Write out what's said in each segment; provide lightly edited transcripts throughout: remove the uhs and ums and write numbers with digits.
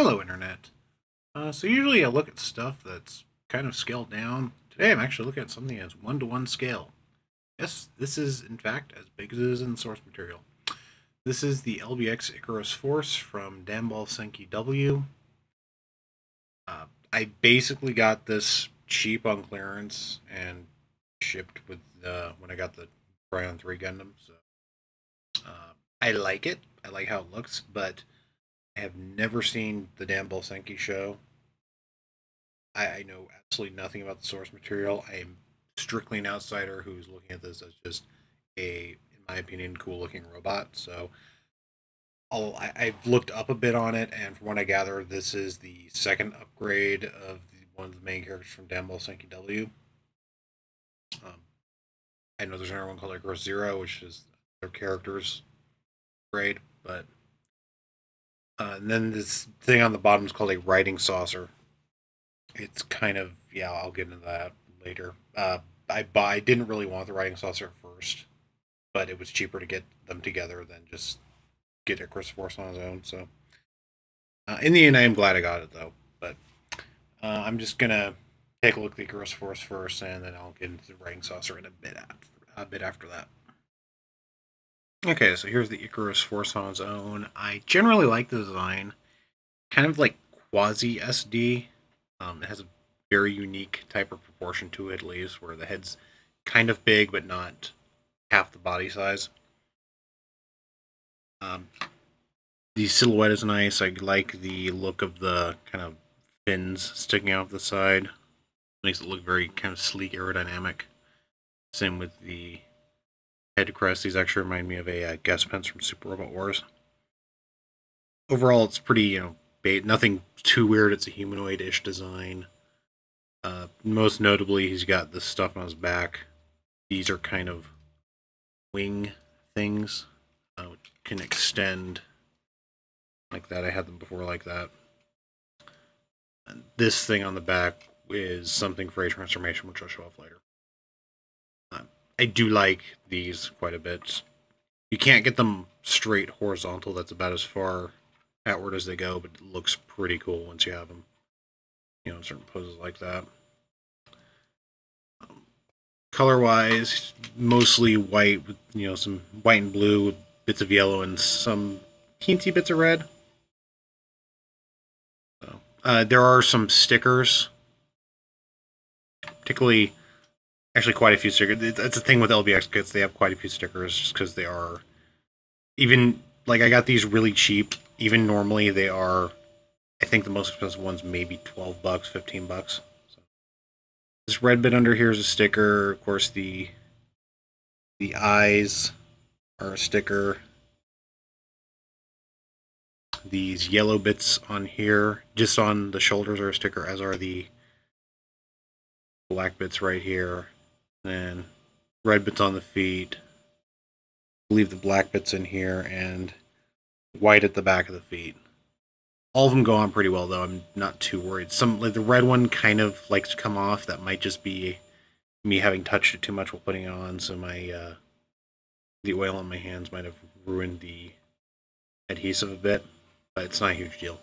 Hello, Internet. So usually I look at stuff that's kind of scaled down. Today I'm actually looking at something that's one-to-one scale. Yes, this is in fact as big as it is in the source material. This is the LBX Icarus Force from Danball Senki W. I basically got this cheap on clearance and shipped with when I got the Tryon 3 Gundam. So I like it. I like how it looks, but I have never seen the Danball Senki show. I know absolutely nothing about the source material. I am strictly an outsider who's looking at this as just a, in my opinion, cool looking robot. So I've looked up a bit on it, and from what I gather, this is the second upgrade of one of the main characters from Danball Senki W. Um, I know there's another one called Icarus Zero, which is their characters grade, but and then this thing on the bottom is called a riding saucer. It's kind of, yeah, I'll get into that later. I didn't really want the riding saucer at first, but it was cheaper to get them together than just get Icarus Force on his own. So in the end, I am glad I got it though. But I'm just gonna take a look at the Icarus Force first, and then I'll get into the riding saucer in a bit after that. Okay, so here's the Icarus Force on its own. I generally like the design, kind of like quasi SD. It has a very unique type of proportion to it, at least, where the head's kind of big, but not half the body size. Um, the silhouette is nice. I like the look of the kind of fins sticking out the side. Makes it look very kind of sleek, aerodynamic. Same with the head crest. These actually remind me of a guest pens from Super Robot Wars. Overall, it's pretty, nothing too weird. It's a humanoid-ish design. Most notably, he's got this stuff on his back. These are kind of wing things. Which can extend like that. I had them before like that. And this thing on the back is something for a transformation, which I'll show off later. I do like these quite a bit. You can't get them straight horizontal. That's about as far outward as they go, but it looks pretty cool once you have them, in certain poses like that. Color wise, mostly white with some white and blue with bits of yellow and some teensy bits of red. So, there are some stickers, particularly, actually quite a few stickers. That's the thing with LBX kits; they have quite a few stickers just because they are, even like I got these really cheap. Even normally they are, I think the most expensive one's maybe $12, $15. So this red bit under here is a sticker. Of course, the eyes are a sticker. These yellow bits on here, just on the shoulders, are a sticker, as are the black bits right here. And red bits on the feet. I believe the black bits in here, and white at the back of the feet. All of them go on pretty well, though. I'm not too worried. Some, like the red one, kind of likes to come off. That might just be me having touched it too much while putting it on, so my the oil on my hands might have ruined the adhesive a bit, but it's not a huge deal.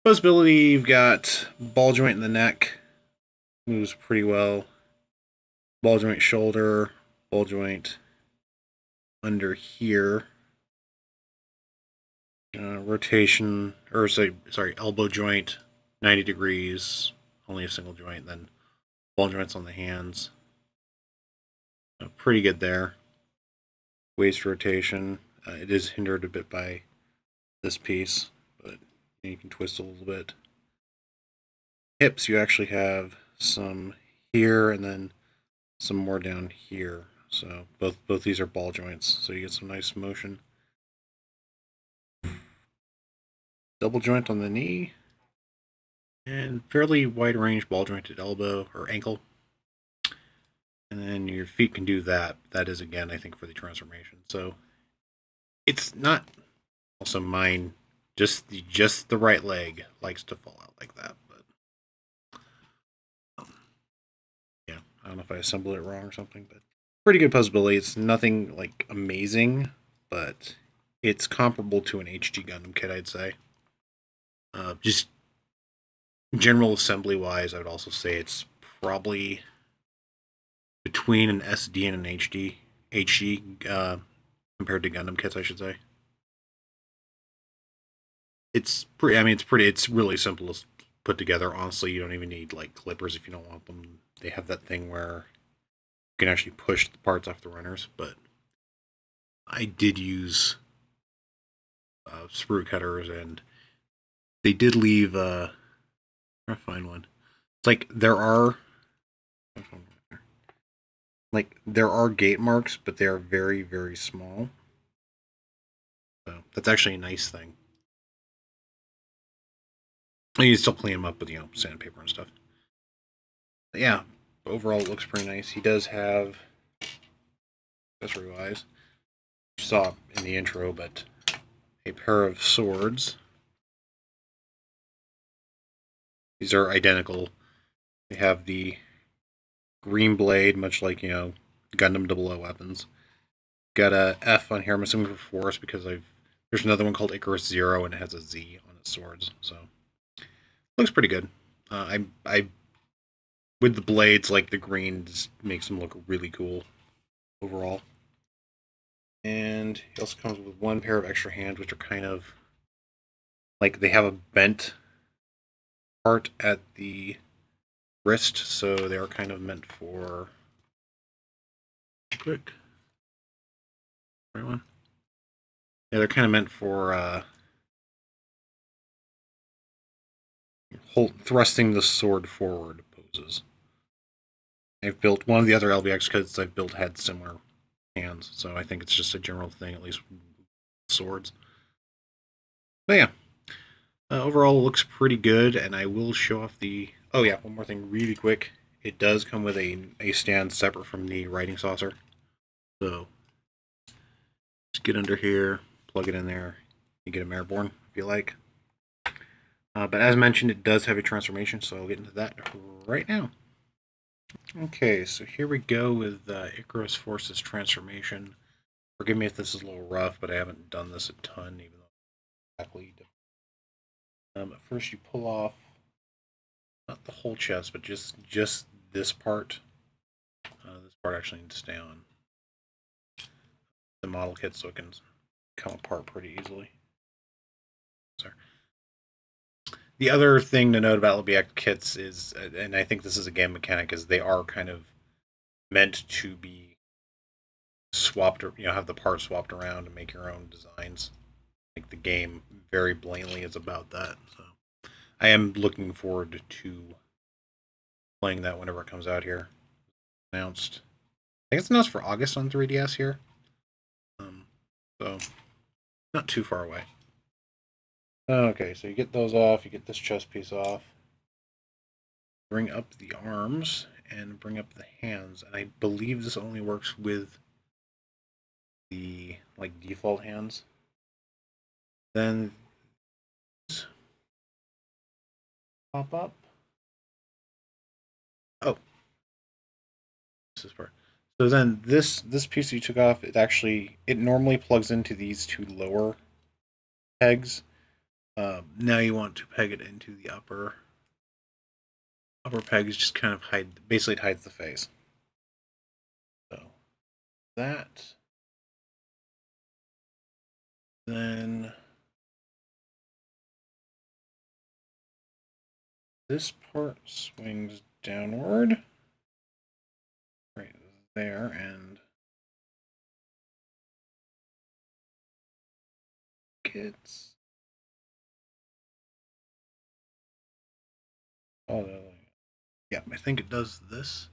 Posability, you've got ball joint in the neck, moves pretty well. Ball joint shoulder, ball joint under here. Rotation, or sorry, elbow joint, 90 degrees, only a single joint, then ball joints on the hands. Pretty good there. Waist rotation, it is hindered a bit by this piece, but you can twist a little bit. Hips, you actually have some here and then some more down here. So both these are ball joints, so you get some nice motion. Double joint on the knee, and fairly wide range ball jointed elbow or ankle. And then your feet can do that. That is, again, I think, for the transformation. So it's not, also mine, just the right leg likes to fall out like that. But yeah, I don't know if I assembled it wrong or something, but pretty good posability. It's nothing like amazing, but it's comparable to an HG Gundam kit, I'd say. Just general assembly wise, I would also say it's probably between an SD and an HD compared to Gundam kits, I should say. It's pretty. I mean, it's pretty. It's really simple to put together. Honestly, you don't even need like clippers if you don't want them. They have that thing where you can actually push the parts off the runners. But I did use sprue cutters, and they did leave. I'll find one. It's like there are gate marks, but they are very very small. So that's actually a nice thing. And you can still clean them up with sandpaper and stuff. But yeah, overall it looks pretty nice. He does have accessory wise, you saw in the intro, but a pair of swords. These are identical. They have the green blade, much like Gundam Double O weapons. Got a F on here. I'm assuming for Force because there's another one called Icarus Zero and it has a Z on its swords. So looks pretty good. I with the blades, like the green just makes them look really cool overall. And he also comes with one pair of extra hands, which are kind of like they have a bent part at the wrist, so they are kind of meant for quick. Right one. Yeah, they're kind of meant for thrusting the sword forward poses. I've built one of the other LBX kits I've built had similar hands, so I think it's just a general thing, at least with swords. But yeah, overall it looks pretty good, and I will show off the. Oh yeah, one more thing, really quick. It does come with a stand separate from the writing saucer, so just get under here, plug it in there, you get a airborne if you like. But as mentioned, it does have a transformation, so I'll get into that right now. Okay, so here we go with Icarus Force's transformation. Forgive me if this is a little rough, but I haven't done this a ton, even though exactly. At first, you pull off not the whole chest, but just this part. This part actually needs to stay on the model kit, so it can come apart pretty easily. Sorry. The other thing to note about LBX kits is, and I think this is a game mechanic, is they are kind of meant to be swapped, or have the parts swapped around to make your own designs. I think the game very blatantly is about that. So I am looking forward to playing that whenever it comes out here. Announced, I think it's announced for August on 3DS here. So not too far away. Okay, so you get those off. You get this chest piece off. Bring up the arms and bring up the hands, and I believe this only works with the default hands. Then pop up. Oh, this is part. So then this piece that you took off, it normally plugs into these two lower pegs. Now you want to peg it into the upper pegs, just kind of basically it hides the face. So that. Then this part swings downward right there, and gets yeah, I think it does this.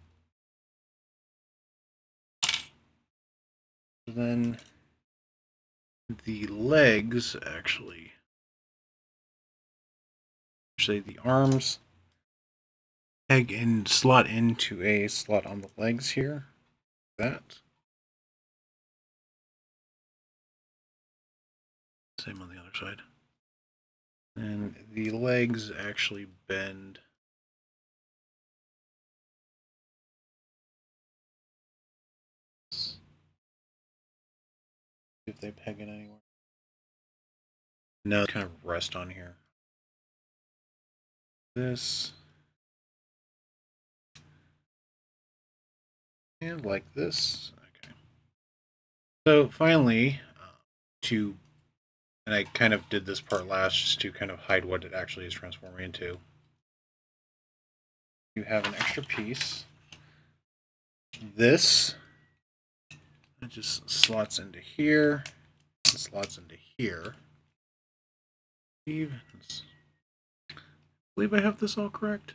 Then the legs actually the arms peg and slot into a slot on the legs here. That. Same on the other side. And the legs actually bend if they peg it anywhere. No, kind of rest on here. this. And like this. Okay. So finally, and I kind of did this part last just to kind of hide what it actually is transforming into. You have an extra piece. This, it just slots into here. It slots into here. I believe I have this all correct.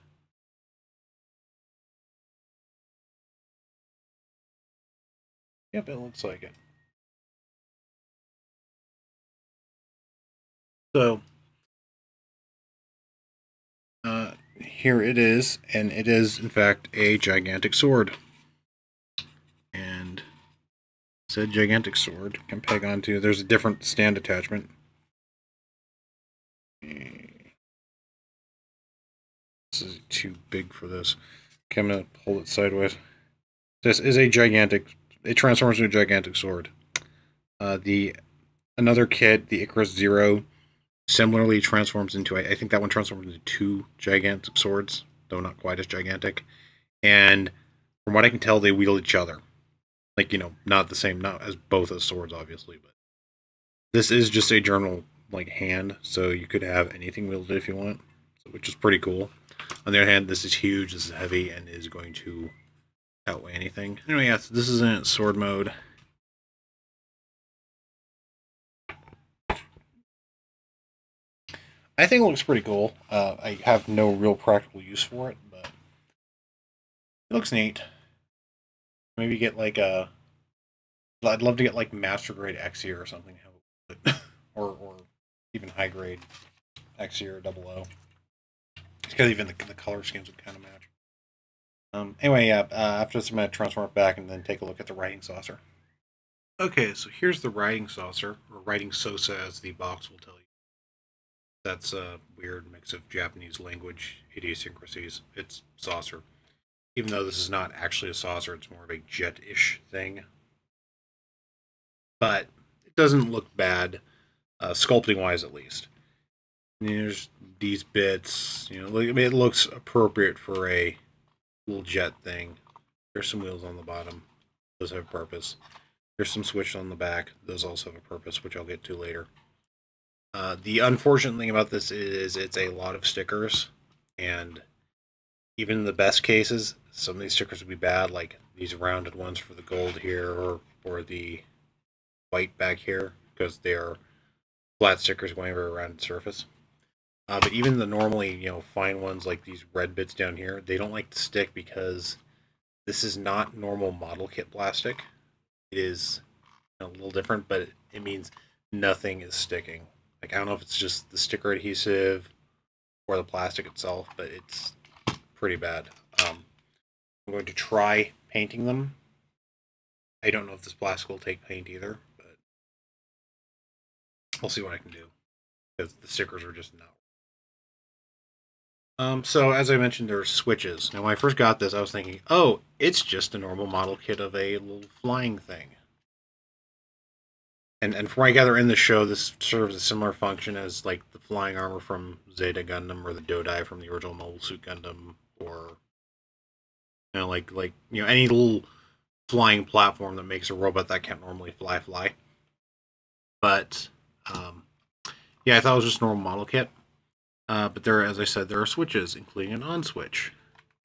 Yep, it looks like it. So, here it is, and it is, in fact, a gigantic sword. And said gigantic sword can peg onto, there's a different stand attachment. This is too big for this. Okay, I'm going to hold it sideways. This is a gigantic, it transforms into a gigantic sword. Another kit, the Icarus Zero, similarly transforms into, I think that one transforms into 2 gigantic swords, though not quite as gigantic. And from what I can tell, they wield each other. Like, not the same, not as both as swords, obviously, but this is just a general, like, hand, so you could have anything wielded if you want, which is pretty cool. On the other hand, this is huge, this is heavy, and is going to outweigh anything. Anyway, yeah, so this is in sword mode. I think it looks pretty cool. I have no real practical use for it, but it looks neat. Maybe get like a... I'd love to get like Master Grade X or something, or even High Grade X or 00. Because even the color schemes would kind of match. Anyway, yeah, after this I'm going to transform it back and then take a look at the writing saucer. Okay, so here's the writing saucer, or writing sosa as the box will tell you. That's a weird mix of Japanese language idiosyncrasies. It's saucer. Even though this is not actually a saucer, it's more of a jet-ish thing. But it doesn't look bad, sculpting-wise at least. And there's these bits, it looks appropriate for a little jet thing. There's some wheels on the bottom. Those have a purpose. There's some switches on the back. Those also have a purpose, which I'll get to later. The unfortunate thing about this is it's a lot of stickers, and even in the best cases, some of these stickers would be bad, like these rounded ones for the gold here, or the white back here, because they are flat stickers going over a rounded surface. But even the normally, fine ones like these red bits down here, they don't like to stick because this is not normal model kit plastic. It is a little different, but it means nothing is sticking. Like, I don't know if it's just the sticker adhesive or the plastic itself, but it's pretty bad. I'm going to try painting them. I don't know if this plastic will take paint either, but I'll see what I can do, because the stickers are just not. So as I mentioned, there's switches. Now, when I first got this, I was thinking, oh, it's just a normal model kit of a little flying thing. And from what I gather in the show, this serves a similar function as like the flying armor from Zeta Gundam or the Dodai from the original Mobile Suit Gundam, or any little flying platform that makes a robot that can't normally fly. But yeah, I thought it was just a normal model kit. But as I said, there are switches, including an on switch.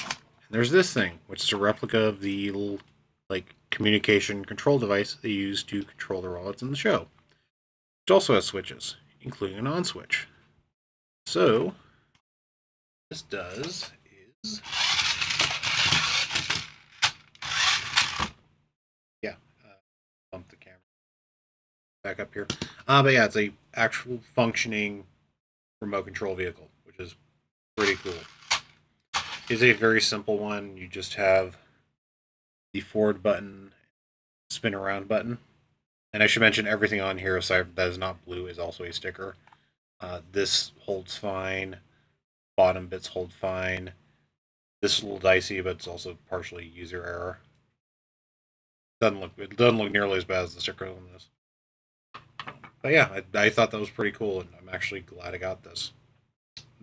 And there's this thing, which is a replica of the little communication control device they use to control the robots in the show. It also has switches, including an on switch. So, what this does is, bump the camera back up here. But yeah, it's a actual functioning remote control vehicle, which is pretty cool. It's a very simple one. You just have the forward button, spin around button. And I should mention everything on here, aside that is not blue, is also a sticker. This holds fine. Bottom bits hold fine. This is a little dicey, but it's also partially user error. It doesn't look nearly as bad as the sticker on this. But yeah, I thought that was pretty cool, and I'm actually glad I got this.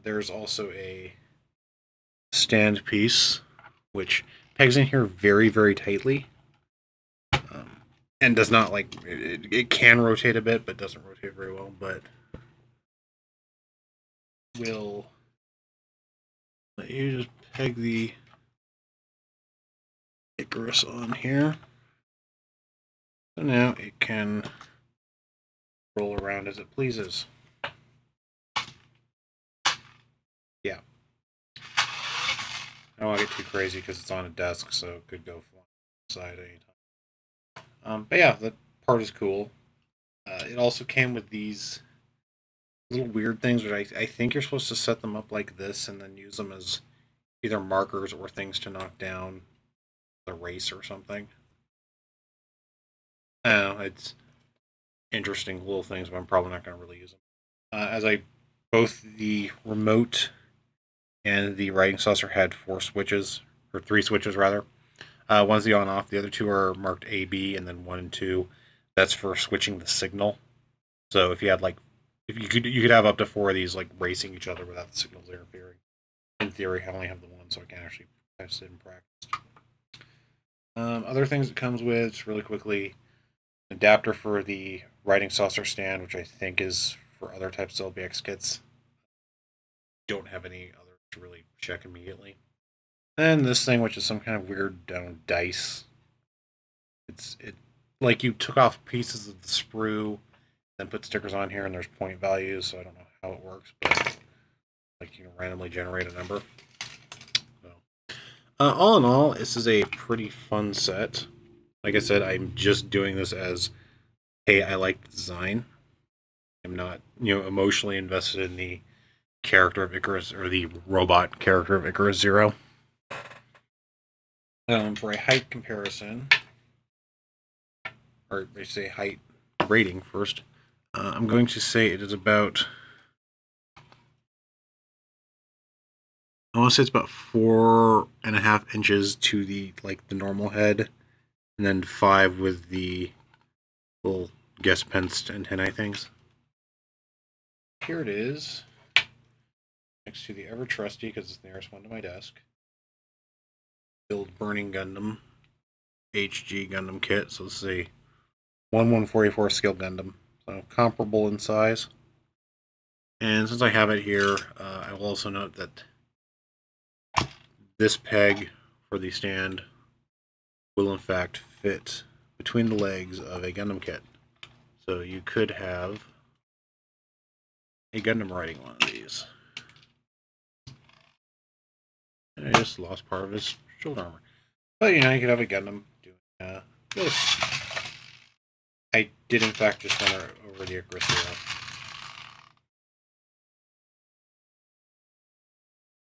There's also a stand piece, which pegs in here very, very tightly. And does not, like, it can rotate a bit, but doesn't rotate very well, but will let you just peg the Icarus on here. So now it can roll around as it pleases. Yeah. I don't want to get too crazy because it's on a desk, so it could go flying inside anytime. But yeah, that part is cool. It also came with these little weird things, which I think you're supposed to set them up like this and then use them as either markers or things to knock down the race or something. I don't know, it's interesting little things, but I'm probably not going to really use them. As I both the remote and the writing saucer had 4 switches, or 3 switches rather. One's the on-off. The other 2 are marked A, B, and then 1 and 2. That's for switching the signal. So if you had if you could have up to 4 of these like racing each other without the signals interfering. In theory, I only have the 1, so I can't actually test it in practice. Other things it comes with, just really quickly, an adapter for the writing saucer stand, which I think is for other types of LBX kits. Don't have any others to really check immediately. And this thing, which is some kind of weird dice. It like you took off pieces of the sprue, then put stickers on here, and there's point values. So I don't know how it works, but like you can randomly generate a number. So, all in all, this is a pretty fun set. Like I said, I'm just doing this as, hey, I like the design. I'm not, emotionally invested in the character of Icarus or the robot character of Icarus Zero. For a height comparison, or I say height rating first, I'm going to say it is about, I want to say it's about 4.5 inches to the normal head, and then 5 with the little guest penced antennae things. Here it is, next to the ever trusty, because it's the nearest one to my desk, Build Burning Gundam HG Gundam kit. So let's see, 1/144 scale Gundam, so comparable in size. And since I have it here, I will also note that this peg for the stand will in fact fit between the legs of a Gundam kit. So you could have a Gundam riding one of these. And I just lost part of his shoulder armor. But you could have a Gundam doing this. I did in fact just run over the Icarus Zero.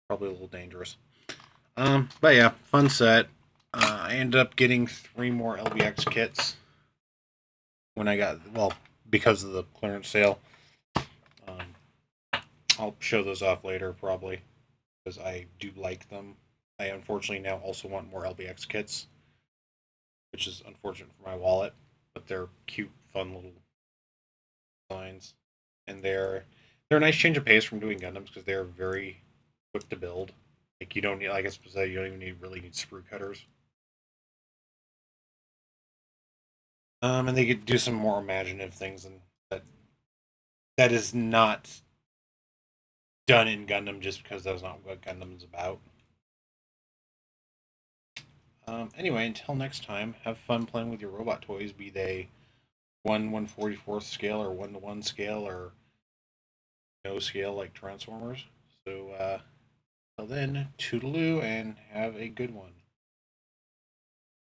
Probably a little dangerous. But yeah, fun set. I ended up getting 3 more LBX kits when I got, because of the clearance sale. I'll show those off later probably, because I do like them. I unfortunately now also want more LBX kits, which is unfortunate for my wallet, but they're cute, fun little designs, and they're a nice change of pace from doing Gundams because they're very quick to build. Like you don't need, like I said, you don't even really need sprue cutters. And they could do some more imaginative things, and that is not done in Gundam just because that's not what Gundam is about. Anyway, until next time, have fun playing with your robot toys, be they 1/144th scale or 1:1 scale or no scale like Transformers. So, till then, toodaloo and have a good one.